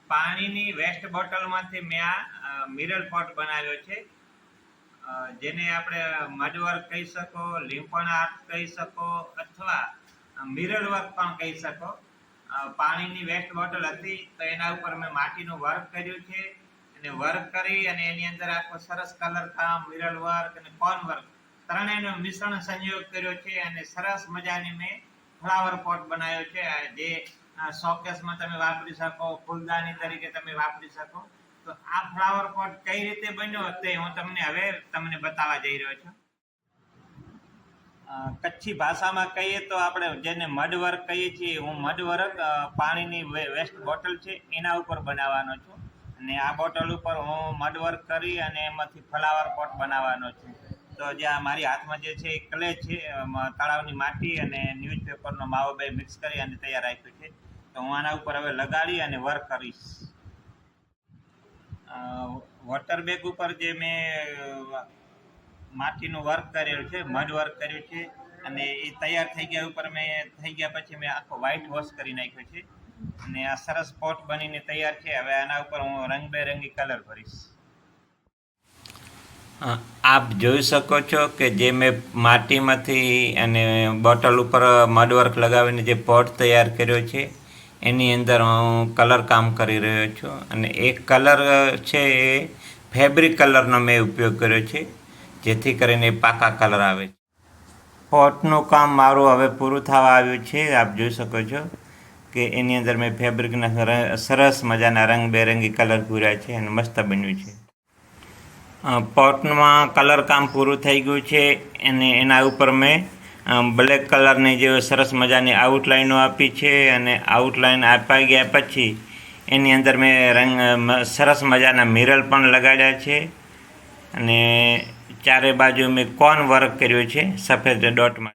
પાણીની વેસ્ટ બોટલમાંથી મેં આ મિરર પોટ બનાવ્યો છે, જેને આપણે મડવર્ક કહી શકો, લીંપણ આર્ટ કહી શકો અથવા મિરર વર્ક પણ કહી શકો. પાણીની વેસ્ટ બોટલ હતી તો એના ઉપર મેં માટીનું વર્ક કર્યું છે અને વર્ક કરી અને એની અંદર આખો સરસ કલર કામ, મિરર વર્ક અને કોન વર્ક ત્રણેયનો મિશ્રણ સંયોગ કર્યો છે અને સરસ મજાની મેં ફ્લાવર પોટ બનાવ્યો છે, જે શોકેસમાં તમે વાપરી શકો, ફૂલદાની તરીકે તમે વાપરી શકો. તો આ ફ્લાવર પોટ કઈ રીતે બન્યો તે હું તમને બતાવવા જઈ રહ્યો છું. કચ્છી ભાષામાં કહીએ તો આપણે જેને મડ વર્ક કહીએ છીએ, હું મડ વર્ક પાણીની વેસ્ટ બોટલ છે એના ઉપર બનાવવાનો છું અને આ બોટલ ઉપર હું મડ વર્ક કરી અને એમાંથી ફ્લાવર પોટ બનાવવાનો છું. તો જે આ મારી હાથમાં જે છે એ ક્લે છે, તળાવની માટી અને ન્યૂઝપેપરનો માવો બે મિક્સ કરી અને તૈયાર રાખ્યું છે. તો હું આના ઉપર હવે લગાડી અને વર્ક કરીશ. વોટર બેગ ઉપર જે મેં માટીનું વર્ક કરેલું છે, મડ વર્ક કર્યું છે અને એ તૈયાર થઈ ગયા પછી મેં આખો વ્હાઈટ વોશ કરી નાખ્યો છે અને આ સરસ પોટ બનીને તૈયાર છે. હવે આના ઉપર હું રંગબેરંગી કલર ભરીશ. આપ જોઈ શકો છો કે જે મેં માટીમાંથી અને બોટલ ઉપર મડવર્ક લગાવીને જે પોટ તૈયાર કર્યો છે એની અંદર હું કલર કામ કરી રહ્યો છું અને એક કલર છે એ ફેબ્રિક કલરનો મેં ઉપયોગ કર્યો છે, જેથી કરીને પાકા કલર આવે. પોટનું કામ મારું હવે પૂરું થવા આવ્યું છે. આપ જોઈ શકો છો કે એની અંદર મેં ફેબ્રિકના સરસ મજાના રંગબેરંગી કલર પૂર્યા છે અને મસ્ત બન્યું છે. પોટમાં કલર કામ પૂરું થઈ ગયું છે અને એના ઉપર મેં બ્લેક કલરની જે સરસ મજાની આઉટલાઈનો આપી છે અને આઉટલાઈન અપાઈ ગયા પછી એની અંદર મેં સરસ મજાના મિરર પણ લગાડ્યા છે અને ચારે બાજુ મેં કોન વર્ક કર્યું છે સફેદ ડોટમાં.